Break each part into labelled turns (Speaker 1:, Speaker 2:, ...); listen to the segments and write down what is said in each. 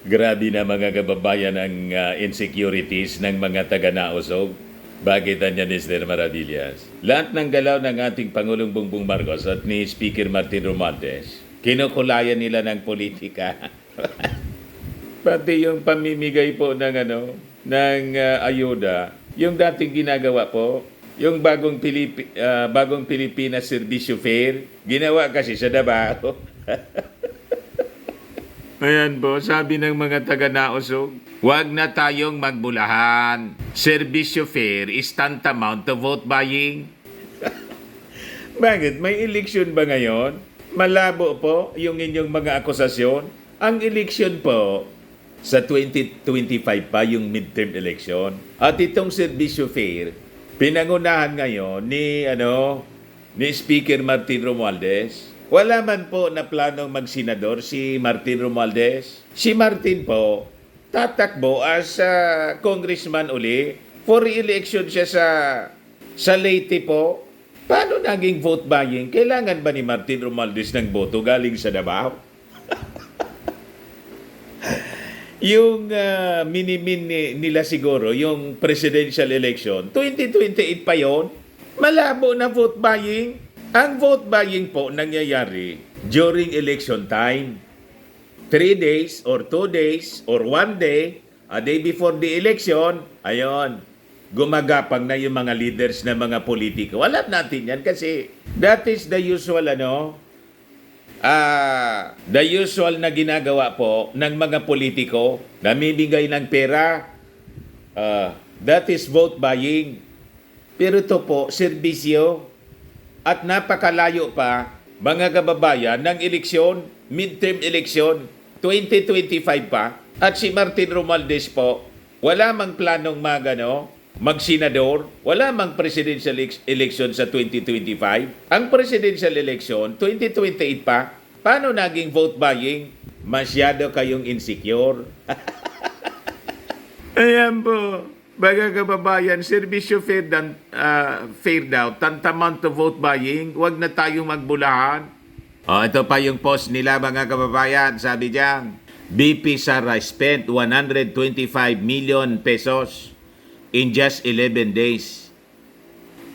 Speaker 1: Grabe na mga kababayan ang insecurities ng mga taga-Nausog. Bakit niya Mr. Maravillas? Lahat ng galaw ng ating Pangulong Bongbong Marcos at ni Speaker Martin Romualdez, kinukulayan nila ng politika. Pati yung pamimigay po ng ayuda, yung dating ginagawa po, yung bagong Pilipinas Servisyo Fair, ginawa kasi sa Davao. Ayan po, sabi ng mga taga-Nausog, huwag na tayong magbulahan. Servisyo fair is tantamount to vote buying. Bakit? May eleksyon ba ngayon? Malabo po yung inyong mga akusasyon. Ang eleksyon po sa 2025 pa yung midterm election. At itong servisyo fair, pinangunahan ngayon ni Speaker Martin Romualdez. Wala man po na planong magsenador si Martin Romualdez. Si Martin po, tatakbo as congressman uli. For re-election siya sa Leyte po. Paano naging vote buying? Kailangan ba ni Martin Romualdez ng boto galing sa Davao? Yung minimin nila siguro, yung presidential election, 2028 pa yon. Malabo na vote buying. Ang vote buying po nangyayari during election time. 3 days or 2 days or 1 day, a day before the election, ayon, gumagapang na yung mga leaders na mga politiko. Alam natin yan kasi that is the usual the usual na ginagawa po ng mga politiko, namimigay ng pera. That is vote buying. Pero ito po, serbisyo. At napakalayo pa, mga kababayan, ng eleksyon, midterm election, 2025 pa. At si Martin Romualdez po, wala mang planong magsenador, wala mang presidential election sa 2025. Ang presidential election, 2028 pa. Paano naging vote buying? Masyado kayong insecure. Ayan po. Baga kababayan, servisyo fair daw, tantamount to vote buying, huwag na tayong magbulahan. Ito pa yung post nila mga kababayan, sabi diyan, BP Sara spent 125 million pesos in just 11 days.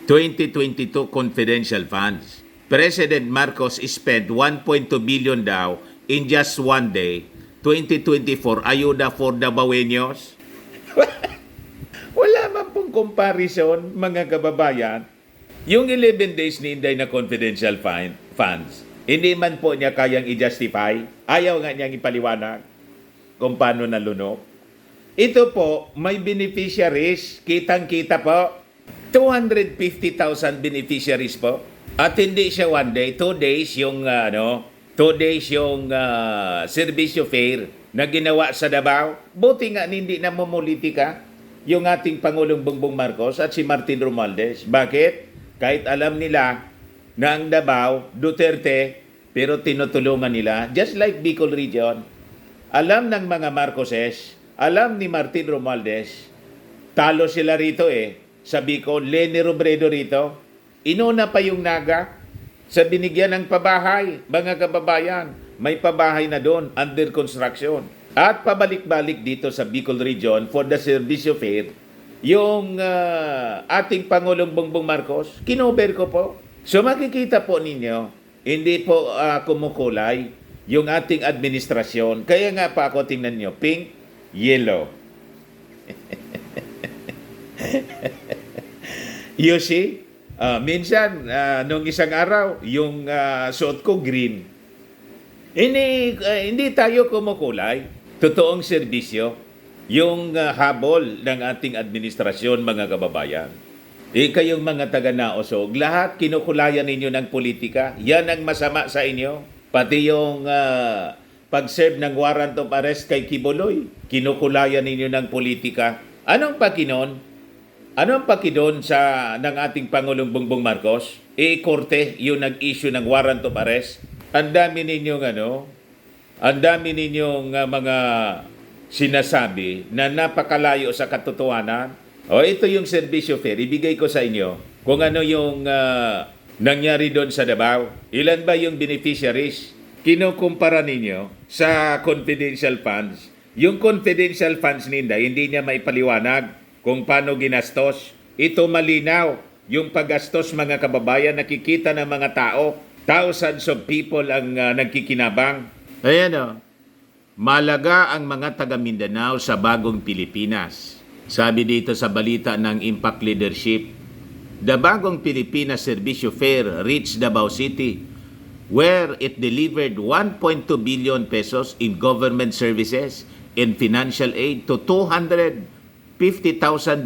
Speaker 1: 2022 confidential funds. President Marcos spent 1.2 billion daw in just one day. 2024 ayuda for Davaoenos. Wala man pong comparison, mga kababayan. Yung 11 days ni Inday na confidential funds, hindi man po niya kayang i-justify. Ayaw nga niyang ipaliwanag kung paano nalunok. Ito po, may beneficiaries. Kitang-kita po. 250,000 beneficiaries po. At hindi siya 1 day, 2 days yung, 2 days yung servisyo fair na ginawa sa Davao. Buti nga hindi na mumulitika yung ating Pangulong Bongbong Marcos at si Martin Romualdez. Bakit? Kahit alam nila na ang Davao, Duterte, pero tinutulungan nila, just like Bicol Region. Alam ng mga Marcoses, alam ni Martin Romualdez, talo sila rito sa Bicol, Leni Robredo rito. Inuna pa yung Naga sa binigyan ng pabahay, mga kababayan. May pabahay na doon, under construction. At pabalik-balik dito sa Bicol Region for the Servisyo Fair, yung ating Pangulong Bongbong Marcos, kinover ko po. So makikita po ninyo, hindi po kumukulay yung ating administrasyon. Kaya nga pa ako, tingnan nyo, pink, yellow. You see? Minsan, nung isang araw, yung suot ko green. Hindi tayo kumukulay. Totoong serbisyo, yung habol ng ating administrasyon, mga kababayan. Kayong mga taga-Nausog, lahat kinukulayan ninyo ng politika. Yan ang masama sa inyo. Pati yung pag-serve ng warrant of arrest kay Kibuloy, kinukulayan ninyo ng politika. Anong pakinon? Anong pakidon ng ating Pangulong Bongbong Marcos? Korte yung nag-issue ng warrant of arrest. Ang dami ninyong mga sinasabi na napakalayo sa katotohanan. Ito yung servisyo fair. Ibigay ko sa inyo kung ano yung nangyari doon sa Davao. Ilan ba yung beneficiaries? Kinukumpara ninyo sa confidential funds Yung confidential funds ni Inday, hindi niya maipaliwanag kung paano ginastos. Ito malinaw. Yung paggastos, mga kababayan, nakikita ng mga tao. Thousands of people ang nagkikinabang. Ayan o. Malaga ang mga taga Mindanao sa bagong Pilipinas. Sabi dito sa balita ng Impact Leadership, the bagong Pilipinas Servicio Fair reached Davao City, where it delivered 1.2 billion pesos in government services and financial aid to 250,000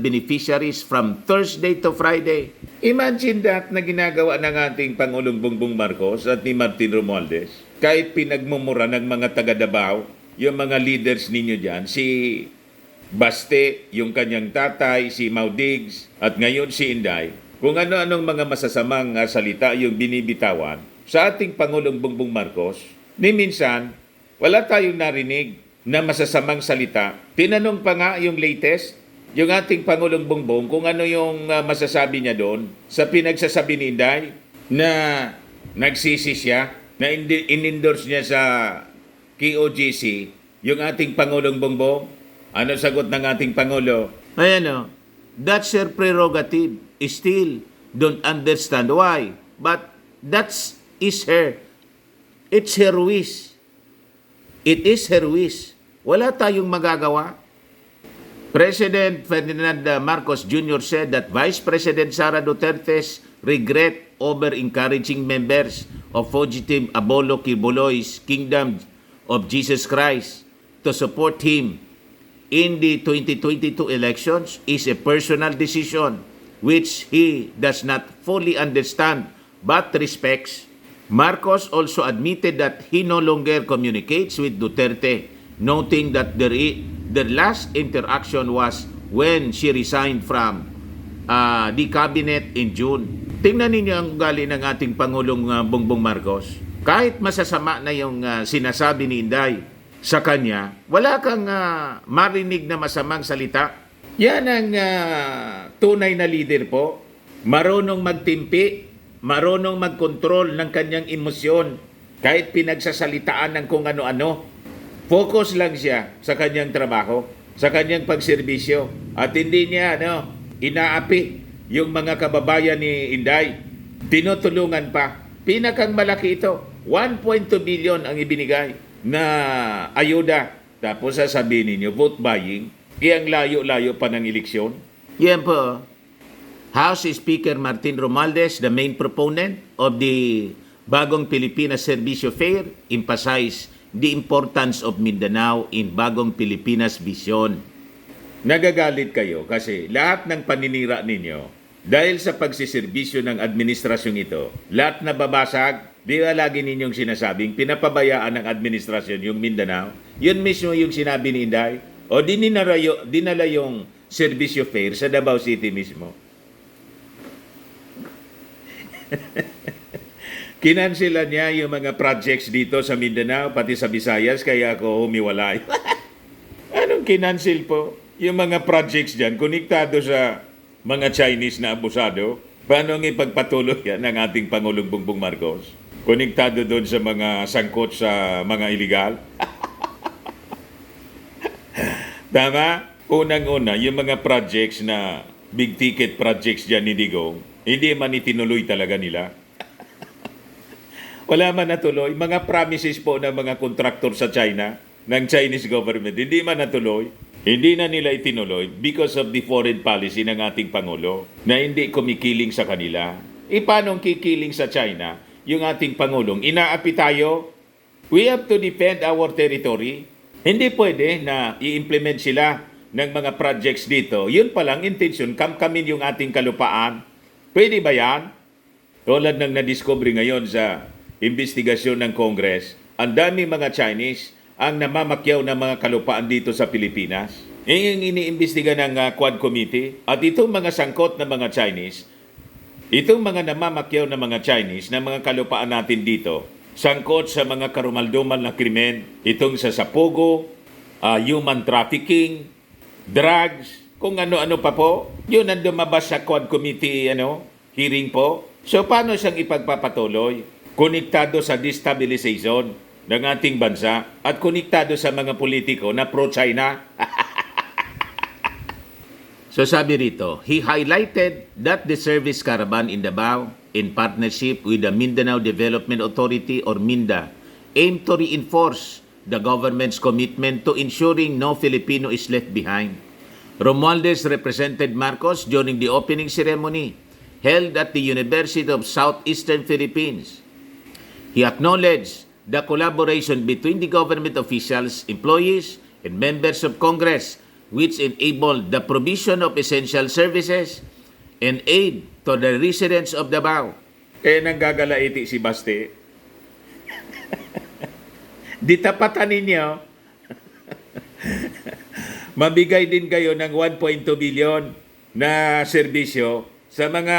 Speaker 1: beneficiaries from Thursday to Friday. Imagine that na ginagawa ng ating Pangulong Bongbong Marcos at ni Martin Romualdez. Kahit pinagmumura ng mga taga Davao, yung mga leaders ninyo dyan, si Baste, yung kanyang tatay, si Maudigs, at ngayon si Inday, kung ano-anong mga masasamang salita yung binibitawan sa ating Pangulong Bongbong Marcos, ni minsan, wala tayong narinig na masasamang salita. Tinanong pa nga yung latest, yung ating Pangulong Bongbong, kung ano yung masasabi niya doon sa pinagsasabi ni Inday na nagsisi siya, na in-endorse niya sa KOGC, yung ating Pangulong Bongbong. Ano sagot ng ating Pangulo? Ayan o, that's your prerogative. Still, don't understand why. But that's is her. It's her wish. It is her wish. Wala tayong magagawa. President Ferdinand Marcos Jr. said that Vice President Sara Duterte's regret over encouraging members of fugitive Abolo Kibuloy's Kingdom of Jesus Christ to support him in the 2022 elections is a personal decision which he does not fully understand but respects. Marcos also admitted that he no longer communicates with Duterte, noting that their last interaction was when she resigned from the cabinet in June. Tingnan ninyo ang ugali ng ating Pangulong Bongbong Marcos. Kahit masasama na yung sinasabi ni Inday sa kanya, wala kang marinig na masamang salita. Yan ang tunay na leader po. Marunong magtimpi, marunong magkontrol ng kanyang emosyon, kahit pinagsasalitaan ng kung ano-ano. Focus lang siya sa kanyang trabaho, sa kanyang pagserbisyo, at hindi niya inaapi yung mga kababayan ni Inday. Tinutulungan pa. Pinakang malaki ito. 1.2 billion ang ibinigay na ayuda. Tapos sasabihin ninyo, vote buying, ang layo-layo pa ng eleksyon. Yan po. House Speaker Martin Romualdez, the main proponent of the Bagong Pilipinas Servicio Fair, emphasized the importance of Mindanao in Bagong Pilipinas Vision. Nagagalit kayo kasi lahat ng paninira ninyo, dahil sa pagsiservisyo ng administrasyong ito, lahat na babasag. Di ba lagi ninyong sinasabing pinapabayaan ng administrasyon yung Mindanao? Yun mismo yung sinabi ni Inday. O dinala yung Servicio Fair sa Davao City mismo. Kinansilan niya yung mga projects dito sa Mindanao, pati sa Visayas, kaya ako humiwalay. Anong kinansil po? Yung mga projects dyan, konektado sa mga Chinese na abusado. Paano ipagpatuloy yan ng ating Pangulong Bongbong Marcos? Konektado doon sa mga sangkot sa mga iligal. Tama? Unang-una, yung mga projects na big ticket projects dyan ni Digong, hindi man itinuloy talaga nila. Wala man natuloy. Mga promises po ng mga kontraktor sa China, ng Chinese government, hindi man natuloy. Hindi na nila itinuloy because of the foreign policy ng ating Pangulo na hindi kumikiling sa kanila. Paano kikiling sa China? Yung ating Pangulong, inaapi tayo, we have to defend our territory. Hindi pwede na i-implement sila ng mga projects dito. Yun palang intention, kamkamin yung ating kalupaan. Pwede ba yan? Tulad ng nadiscovery ngayon sa investigasyon ng Congress, ang dami mga Chinese ang namamakyaw ng mga kalupaan dito sa Pilipinas. Yung iniimbestiga ng Quad Committee at itong mga sangkot na mga Chinese, itong mga namamakyaw na mga Chinese na mga kalupaan natin dito, sangkot sa mga karumaldumal na krimen, itong sa sapugo, human trafficking, drugs, kung ano-ano pa po, yun ang lumabas sa Quad Committee hearing po. So paano siyang ipagpapatuloy? Konektado sa destabilization. ng ating bansa at konektado sa mga politiko na pro-China. So sabi rito, he highlighted that the service caravan in Davao, in partnership with the Mindanao Development Authority or MINDA, aimed to reinforce the government's commitment to ensuring no Filipino is left behind. Romualdez represented Marcos during the opening ceremony held at the University of Southeastern Philippines. He acknowledged the collaboration between the government officials, employees, and members of Congress, which enabled the provision of essential services and aid to the residents of Davao. Nanggagalaiti si Basti. Di tapatan ninyo. Mabigay din kayo ng 1.2 billion na serbisyo sa mga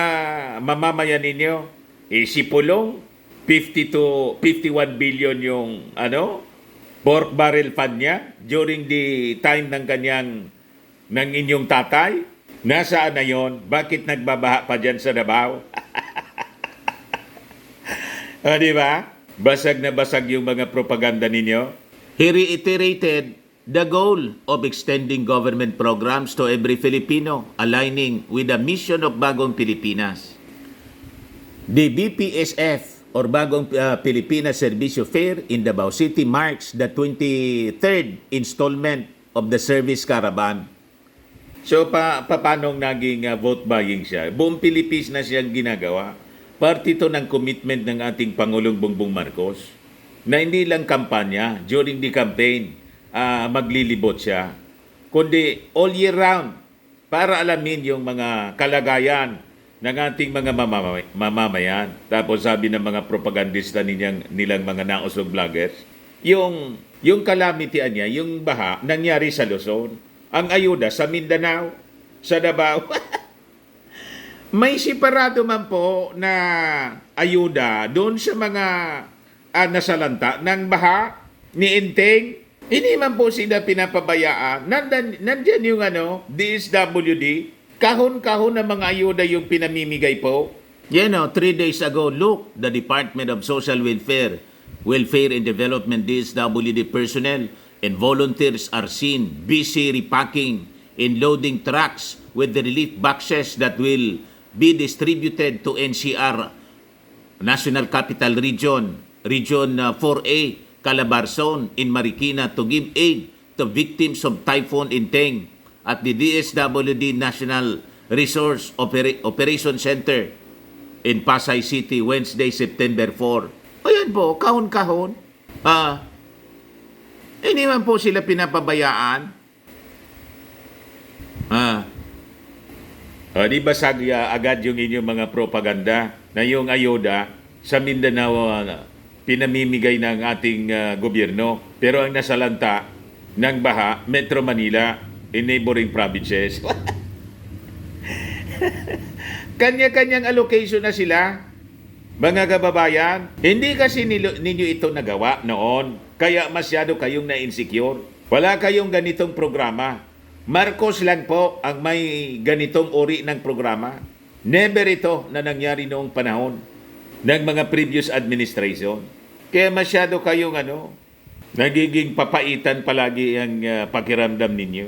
Speaker 1: mamamayan ninyo. Si Pulong, 50 to 51 billion yung pork barrel fund niya during the time ng inyong tatay. Nasaan na yon? Bakit nagbabaha pa dyan sa Davao? Di ba? Basag na basag yung mga propaganda ninyo. He reiterated the goal of extending government programs to every Filipino, aligning with the mission of Bagong Pilipinas. The BPSF or Bagong Pilipinas Servicio Fair in Davao City marks the 23rd installment of the service caravan. So paano naging vote buying siya? Buong Pilipinas na siyang ginagawa. Parte ito ng commitment ng ating Pangulong Bongbong Marcos na hindi lang kampanya, during the campaign, maglilibot siya, kundi all year round para alamin yung mga kalagayan ng ating mga mamamayan. Tapos sabi ng mga propagandista nilang mga nausog vloggers, yung calamity niya, yung baha, nangyari sa Luzon. Ang ayuda sa Mindanao, sa Davao. May separado man po na ayuda doon sa mga nasalanta ng baha ni Inteng. Hindi man po sila pinapabayaan. Nandyan yung DSWD, kahon-kahon na mga ayuda yung pinamimigay po. 3 days ago, look, the Department of Social Welfare and Development DSWD personnel and volunteers are seen busy repacking and loading trucks with the relief boxes that will be distributed to NCR, National Capital Region, Region 4A, Calabarzon in Marikina to give aid to victims of Typhoon Inteng at the DSWD National Resource Operation Center in Pasay City, Wednesday, September 4. Ayan po, kahon-kahon. Hindi man po sila pinapabayaan. Di ba agad yung inyong mga propaganda na yung ayuda sa Mindanao pinamimigay ng ating gobyerno. Pero ang nasalanta ng baha, Metro Manila, in neighboring provinces. Kanya-kanyang allocation na sila. Mga kababayan, hindi kasi ninyo ito nagawa noon, kaya masyado kayong na-insecure. Wala kayong ganitong programa. Marcos lang po ang may ganitong uri ng programa. Never ito na nangyari noong panahon ng mga previous administration. Kaya masyado kayong nagiging papaitan palagi ang pakiramdam ninyo.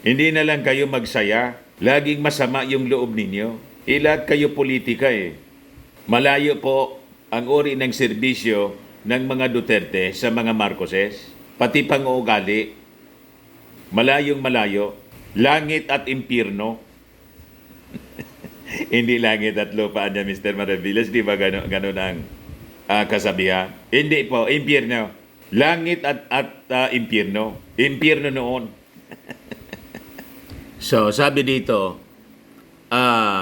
Speaker 1: Hindi na lang kayo magsaya. Laging masama yung loob ninyo. Lahat kayo politika Malayo po ang uri ng serbisyo ng mga Duterte sa mga Marcoses. Pati pang-uugali. Malayong malayo. Langit at impyerno. Hindi langit at lupa niya, Mr. Maravillas. Di ba gano'n ang kasabihan? Hindi po, impyerno. Langit at impyerno. Impyerno noon. So, sabi dito,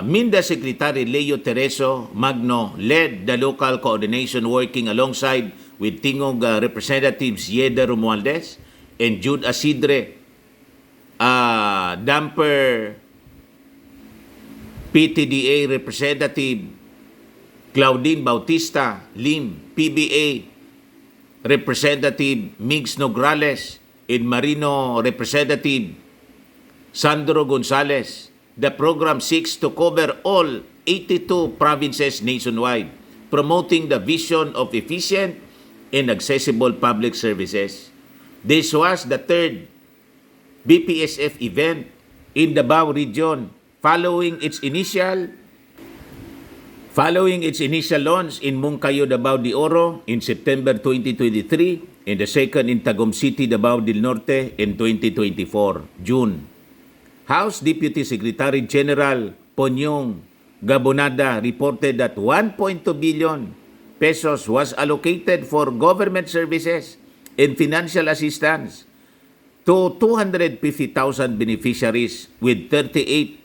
Speaker 1: MINDA Secretary Leo Tereso Magno led the local coordination working alongside with Tingog Representatives Yeda Romualdez and Jude Asidre, Damper PTDA Representative Claudine Bautista Lim, PBA Representative Migs Nograles, and Marino Representative Sandro Gonzales. The program seeks to cover all 82 provinces nationwide, promoting the vision of efficient and accessible public services. This was the third BPSF event in Davao Region following its initial launch in Moncayo, Davao de Oro in September 2023 and the second in Tagum City, Davao del Norte in 2024, June. House Deputy Secretary General Ponyong Gabonada reported that 1.2 billion pesos was allocated for government services and financial assistance to 250,000 beneficiaries with 38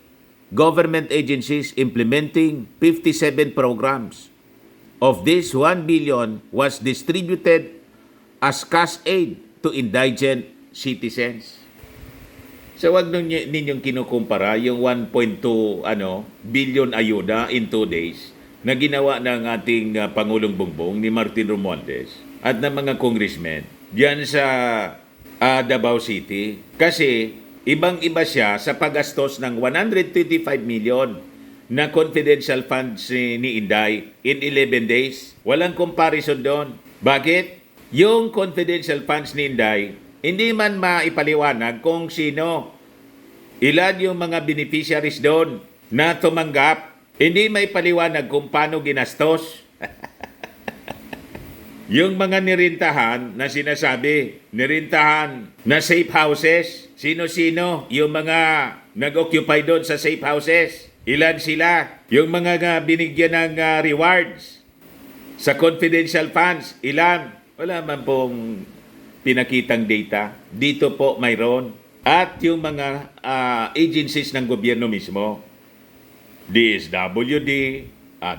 Speaker 1: government agencies implementing 57 programs. Of this, 1 billion was distributed as cash aid to indigent citizens. So wag ninyong kinukumpara yung 1.2 billion ayuda in 2 days na ginawa ng ating Pangulong Bongbong ni Martin Romualdez at ng mga congressmen diyan sa Davao City. Kasi ibang-iba siya sa paggastos ng 125 million na confidential funds ni Inday in 11 days. Walang comparison doon. Bakit? Yung confidential funds ni Inday, hindi man maipaliwanag kung sino, ilan yung mga beneficiaries doon na tumanggap. Hindi maipaliwanag kung paano ginastos. Yung mga nirintahan na sinasabi, nirintahan na safe houses, sino-sino yung mga nag-occupy doon sa safe houses? Ilan sila? Yung mga binigyan ng rewards sa confidential funds, ilan? Wala man pong pinakitang data. Dito po mayroon. At yung mga agencies ng gobyerno mismo, DSWD,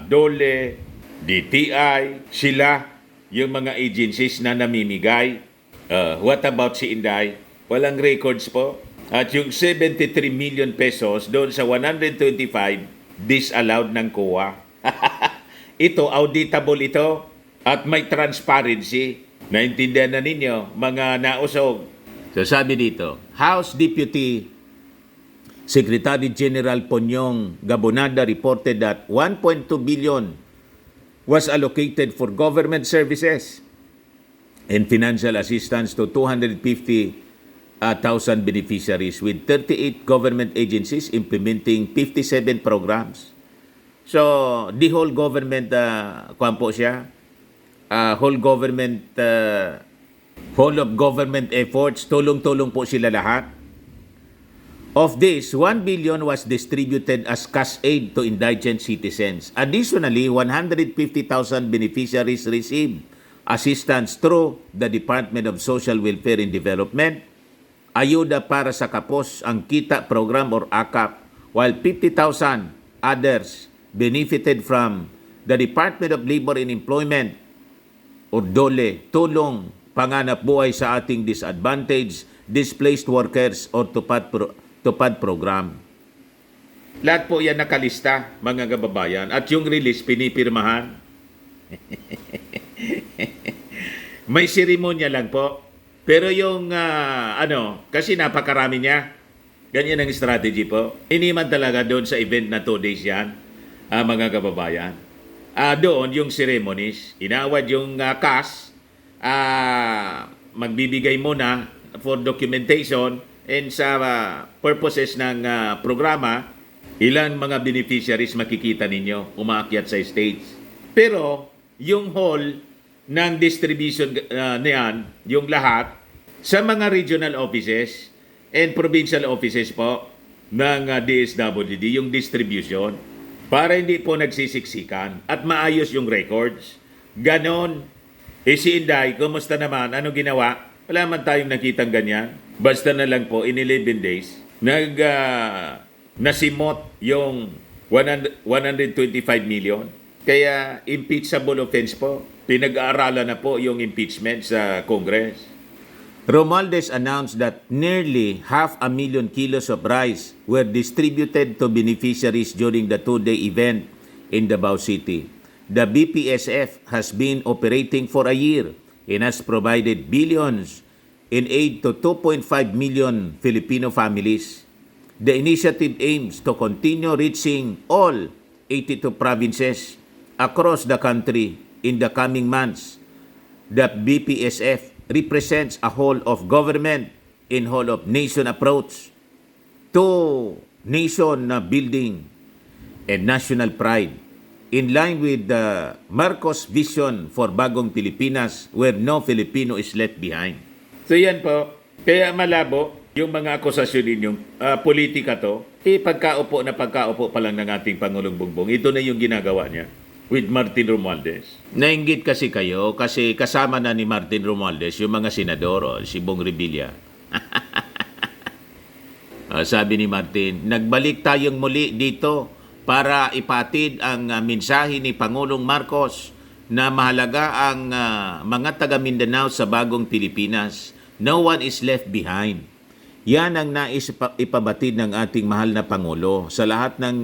Speaker 1: DOLE, DTI, sila yung mga agencies na namimigay. What about si Inday? Walang records po. At yung 73 million pesos doon sa 125 disallowed ng COA. Ito, auditable ito. At may transparency. Naintindihan na ninyo, mga nausog. So sabi dito, House Deputy Secretary General Ponyong Gabonada reported that 1.2 billion was allocated for government services and financial assistance to 250,000 beneficiaries with 38 government agencies implementing 57 programs. So, the whole government, whole of government efforts, tulong-tulong po sila lahat. Of this, 1 billion was distributed as cash aid to indigent citizens. Additionally, 150,000 beneficiaries received assistance through the Department of Social Welfare and Development, Ayuda para sa Kapos ang Kita Program or AKAP, while 50,000 others benefited from the Department of Labor and Employment or DOLE, Tulong Panganap Buhay sa Ating Disadvantaged Displaced Workers or Tupad Program. Lahat po yan nakalista, mga kababayan. At yung release, pinipirmahan. May seremonya lang po. Pero yung, kasi napakarami niya. Ganyan ang strategy po. Hindi man talaga doon sa event na 2 days yan, mga kababayan. Doon yung ceremonies, inawad yung cash, magbibigay muna for documentation and sa purposes ng programa, ilan mga beneficiaries makikita ninyo umaakyat sa states. Pero yung whole ng distribution niyan, yung lahat, sa mga regional offices and provincial offices po ng DSWD, yung distribution, para hindi po nagsisiksikan at maayos yung records. Ganon. Si Inday, kumusta naman? Ano ginawa? Wala man tayong nakitang ganyan. Basta na lang po, in 11 days, nasimot yung 125 million. Kaya impeachable offense po. Pinag-aaralan na po yung impeachment sa Congress. Romualdez announced that nearly 500,000 kilos of rice were distributed to beneficiaries during the 2-day event in Davao City. The BPSF has been operating for a year and has provided billions in aid to 2.5 million Filipino families. The initiative aims to continue reaching all 82 provinces
Speaker 2: across the country in the coming months. The BPSF represents a whole of government in whole of nation approach to nation building and national pride in line with the Marcos vision for bagong Pilipinas where no Filipino is left behind.
Speaker 1: So yan po, kaya malabo yung mga akusasyon ninyong politika to, pagkaupo pa lang ng ating Pangulong Bongbong, ito na yung ginagawa niya with Martin Romualdez.
Speaker 2: Nainggit kasi kayo kasi kasama na ni Martin Romualdez yung mga senador, si Bong Revilla. Sabi ni Martin, nagbalik tayong muli dito para ipatid ang mensahe ni Pangulong Marcos na mahalaga ang mga taga Mindanao sa bagong Pilipinas. No one is left behind. Yan ang nais ipabatid ng ating mahal na Pangulo sa lahat ng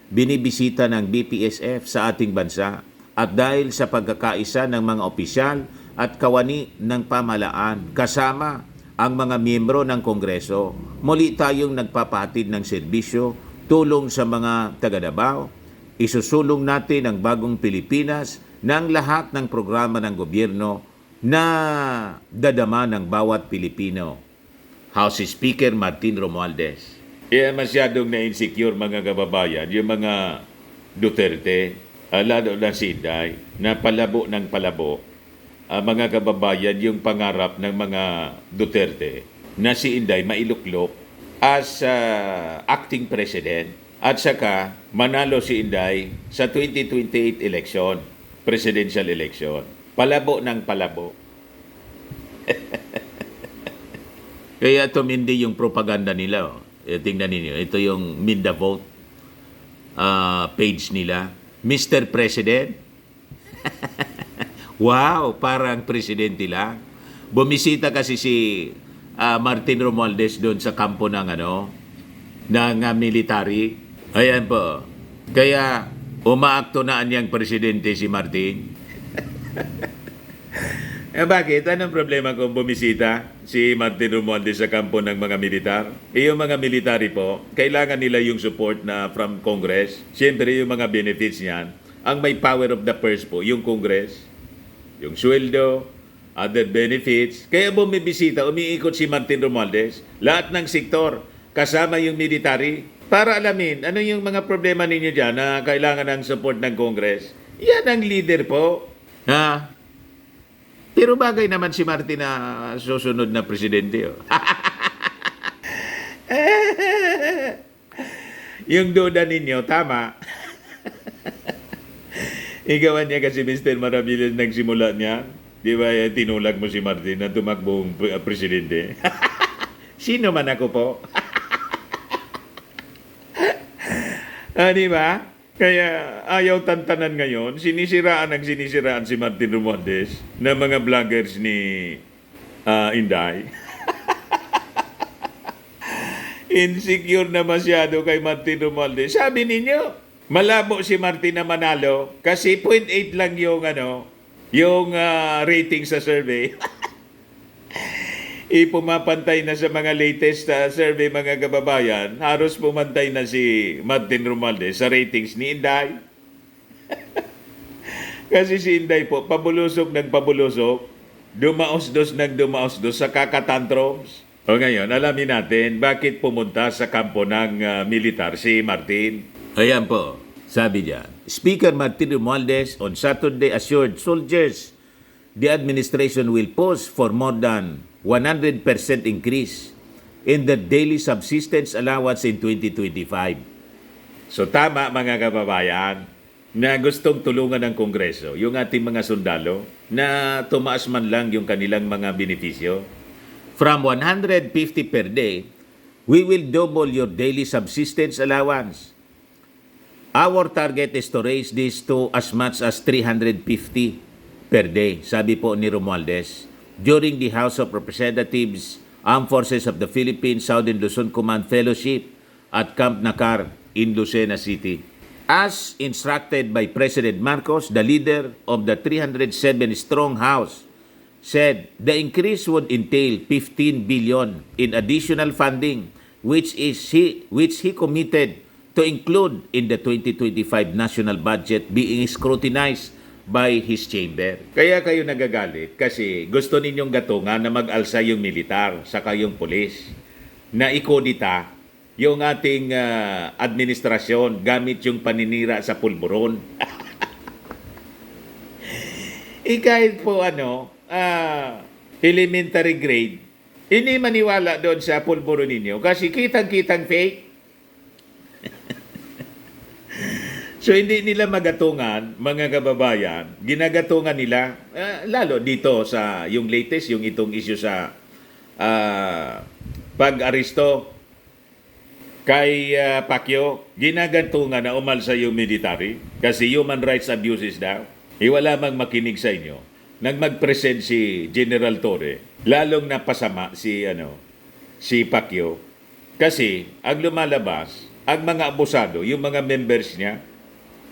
Speaker 2: binibisita ng BPSF sa ating bansa. At dahil sa pagkakaisa ng mga opisyal at kawani ng pamahalaan kasama ang mga miyembro ng Kongreso, muli tayong nagpapahatid ng serbisyo, tulong sa mga taga-Davao. Isusulong natin ang bagong Pilipinas ng lahat ng programa ng gobyerno na dadama ng bawat Pilipino. House Speaker Martin Romualdez.
Speaker 1: Kaya masyadong na-insecure mga kababayan, yung mga Duterte, lalo na si Inday, na palabo ng palabo. Mga kababayan, yung pangarap ng mga Duterte na si Inday mailuklok as acting president at saka manalo si Inday sa 2028 election, presidential election. Palabo ng palabo.
Speaker 2: Kaya tumindi yung propaganda nila. Tingnan ninyo, ito yung Minda Vote page nila. Mr. President. Wow, parang presidente lang. Bumisita kasi si Martin Romualdez doon sa kampo ng military. Ayan po. Kaya umaakto na niyang presidente si Martin.
Speaker 1: Bakit? Anong problema kung bumisita si Martin Romualdez sa kampo ng mga militar? Yung mga military po, kailangan nila yung support na from Congress. Siyempre, yung mga benefits niyan, ang may power of the purse po, yung Congress, yung sweldo, other benefits. Kaya bumibisita, umiikot si Martin Romualdez, lahat ng sektor, kasama yung military, para alamin ano yung mga problema ninyo dyan na kailangan ng support ng Congress. Yan ang leader po.
Speaker 2: Ha? Pero bagay naman si Martin na susunod na presidente.
Speaker 1: Yung duda ninyo, tama. Igawan niya kasi Mr. Maravillas nagsimula niya. Di ba, tinulak mo si Martin na tumakbong presidente? Sino man ako po? Di ba? Kaya ayaw tantanan ngayon, sinisiraan si Martin Romualdez na mga vloggers ni Inday. Insecure na masyado kay Martin Romualdez. Sabi ninyo, malabo si Martin na manalo kasi 0.8 lang yung rating sa survey. Pumapantay na sa mga latest survey mga kababayan, halos pumantay na si Martin Romualdez sa ratings ni Inday. Kasi si Inday po, pabulusok ng pabulusok, dumaos-dos sa kakatantrums. O ngayon, alamin natin bakit pumunta sa kampo ng militar si Martin.
Speaker 2: Ayan po, sabi niya, Speaker Martin Romualdez on Saturday assured soldiers the administration will push for more than 100% increase in the daily subsistence allowance in 2025.
Speaker 1: So tama mga kababayan na gustong tulungan ng Kongreso yung ating mga sundalo na tumaas man lang yung kanilang mga benepisyo.
Speaker 2: From 150 per day, we will double your daily subsistence allowance. Our target is to raise this to as much as 350 per day, sabi po ni Romualdez during the House of Representatives Armed Forces of the Philippines Southern Luzon Command Fellowship at Camp Nakar in Lucena City. As instructed by President Marcos, the leader of the 307-strong House said the increase would entail 15 billion in additional funding which he committed to include in the 2025 national budget being scrutinized by his chamber.
Speaker 1: Kaya kayo nagagalit kasi gusto ninyong gatungan na mag-alsa yung militar saka yung pulis na ikodita yung ating administrasyon gamit yung paninira sa pulburon. Kahit po elementary grade, hindi maniwala doon sa pulburon ninyo kasi kitang-kitang fake. So hindi nila magatungan, mga kababayan, ginagatungan nila, lalo dito sa yung latest, yung itong issue sa pag-aresto kay Pacquiao, ginagantungan na umalsa yung military kasi human rights abuses daw. Wala mang makinig sa inyo. Nang mag-present si General Torre, lalong napasama si Pacquiao kasi ang lumalabas, ang mga abusado, yung mga members niya,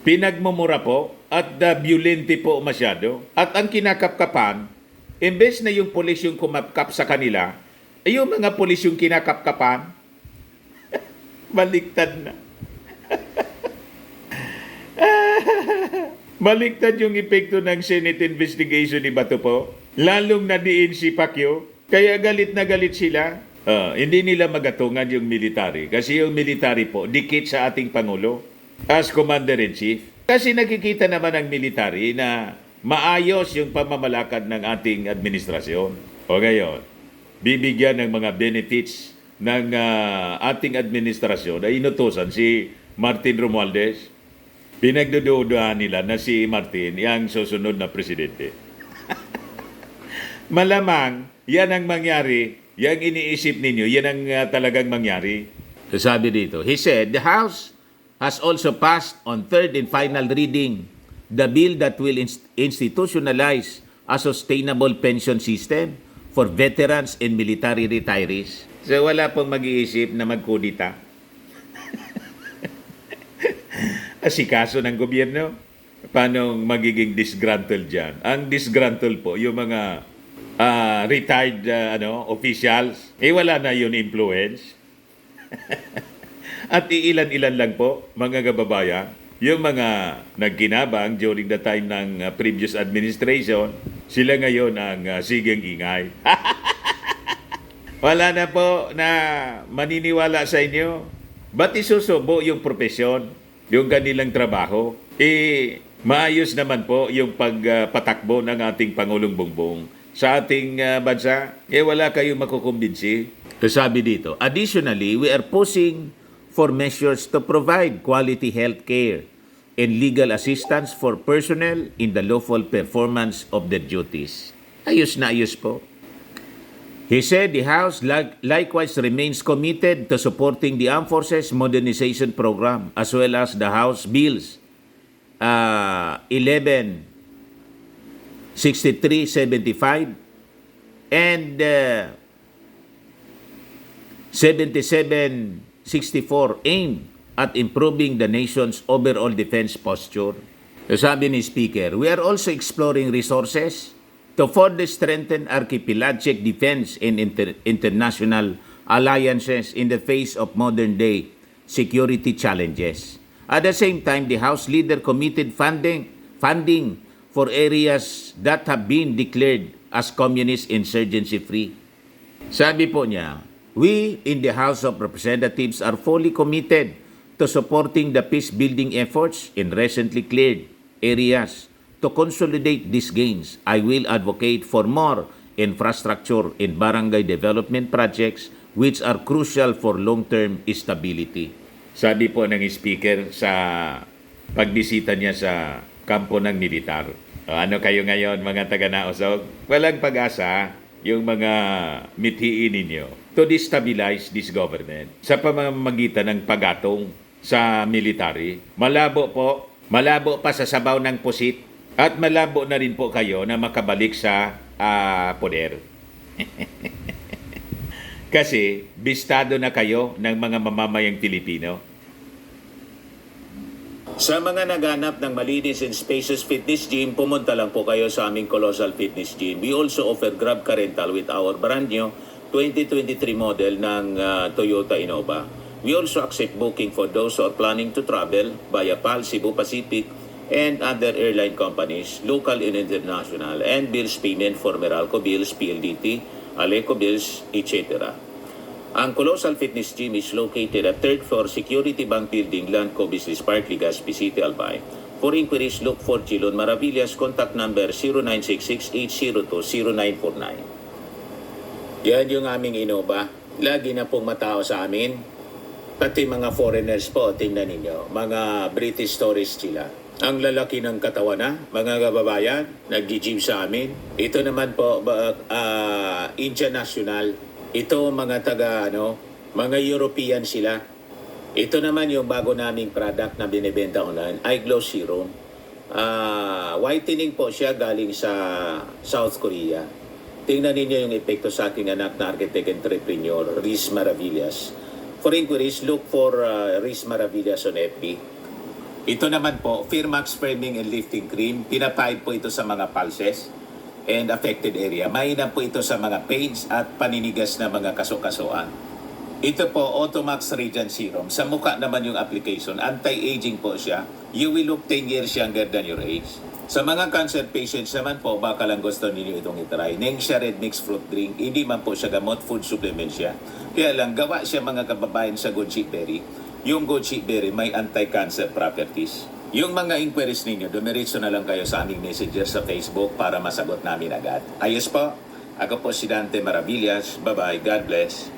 Speaker 1: pinagmumura po at violente po masyado. At ang kinakapkapan, imbes na yung polis yung kumapkap sa kanila, yung mga polis yung kinakapkapan, baliktad na. Baliktad yung epekto ng Senate investigation ni Bato po. Lalong nadiin si Pacquiao. Kaya galit na galit sila. Hindi nila magatungan yung military. Kasi yung military po, dikit sa ating Pangulo as Commander-in-Chief. Kasi nakikita naman ng military na maayos yung pamamalakad ng ating administrasyon. O ngayon, bibigyan ng mga benefits ng ating administrasyon ay inutusan si Martin Romualdez. Pinagdududahan nila na si Martin ang susunod na presidente. Malamang, yan ang mangyari. Yang iniisip ninyo, yan ang talagang mangyari.
Speaker 2: Sabi dito, he said, the House has also passed on third and final reading the bill that will institutionalize a sustainable pension system for veterans and military retirees.
Speaker 1: So wala pong mag-iisip na magkudita. Asikaso ng gobyerno. Paano magiging disgruntled dyan? Ang disgruntled po, yung mga retired officials, wala na yun influence. At iilan-ilan lang po, mga kababayan, yung mga nagkinabang during the time ng previous administration, sila ngayon ang siging ingay. Wala na po na maniniwala sa inyo. Ba't isusubo yung profesyon, yung kanilang trabaho? Maayos naman po yung pagpatakbo ng ating Pangulong Bongbong sa ating bansa. Wala kayong makukumbinsi.
Speaker 2: Sabi dito, additionally, we are pushing for measures to provide quality health care and legal assistance for personnel in the lawful performance of their duties. Ayos na ayos po. He said the House likewise remains committed to supporting the Armed Forces Modernization Program as well as the House Bills 1163-75 and 7764 aimed at improving the nation's overall defense posture. Sabi ni Speaker, we are also exploring resources to further strengthen archipelagic defense and international alliances in the face of modern-day security challenges. At the same time, the House leader committed funding for areas that have been declared as communist insurgency-free. Sabi po niya, we in the House of Representatives are fully committed to supporting the peace-building efforts in recently cleared areas. To consolidate these gains, I will advocate for more infrastructure and barangay development projects which are crucial for long-term stability.
Speaker 1: Sabi po ng speaker sa pagbisita niya sa kampo ng militar. Ano kayo ngayon mga taga-Naosog? Walang pag-asa yung mga mithiin ninyo to destabilize this government sa pamamagitan ng pagatong sa military. Malabo pa sa sabaw ng pusit. At malabo na rin po kayo na makabalik sa poder. Kasi bistado na kayo ng mga mamamayang Pilipino.
Speaker 2: Sa mga naghanap ng malinis and spacious fitness gym, pumunta lang po kayo sa aming Colossal Fitness Gym. We also offer Grab Car Rental with our brand new 2023 model ng Toyota Innova. We also accept booking for those who are planning to travel via PAL, Cebu Pacific, and other airline companies, local and international, and bills payment for Meralco Bills, PLDT, Aleco Bills, etc. Ang Colossal Fitness Gym is located at 3rd floor Security Bank Building, Landco Business Park, Legazpi City, Albay. For inquiries, look for Chilon Maravillas. Contact number 0966-802-0949. Yan yung aming Innova. Lagi na pong matao sa amin. Pati mga foreigners po, tingnan ninyo. Mga British tourists sila. Ang lalaki ng katawan na, mga kababayan, nag-gym sa amin. Ito naman po, Indian National. Ito mga mga European sila. Ito naman yung bago naming product na binibenta online, iGlow Serum. Whitening po siya galing sa South Korea. Tingnan ninyo yung epekto sa aking anak na architect entrepreneur, Riz Maravillas. For inquiries, look for Riz Maravillas on FB. Ito naman po, Firmax Firming and Lifting Cream. Pinapahid po ito sa mga pulses and affected area. Mainam po ito sa mga pains at paninigas na mga kaso-kasuan. Ito po, Automax Radiant Serum. Sa mukha naman yung application. Anti-aging po siya. You will look 10 years younger than your age. Sa mga cancer patients naman po, baka lang gusto ninyo itong itry. Nengxia Red Mixed Fruit Drink. Hindi man po siya gamot, food supplement siya. Kaya lang, gawa siya mga kababayan sa goji berry. Yung goji berry may anti-cancer properties. Yung mga inquiries ninyo, dumiretso na lang kayo sa aming messenger sa Facebook para masagot namin agad. Ayos po, ako po si Dante Maravillas. Bye-bye. God bless.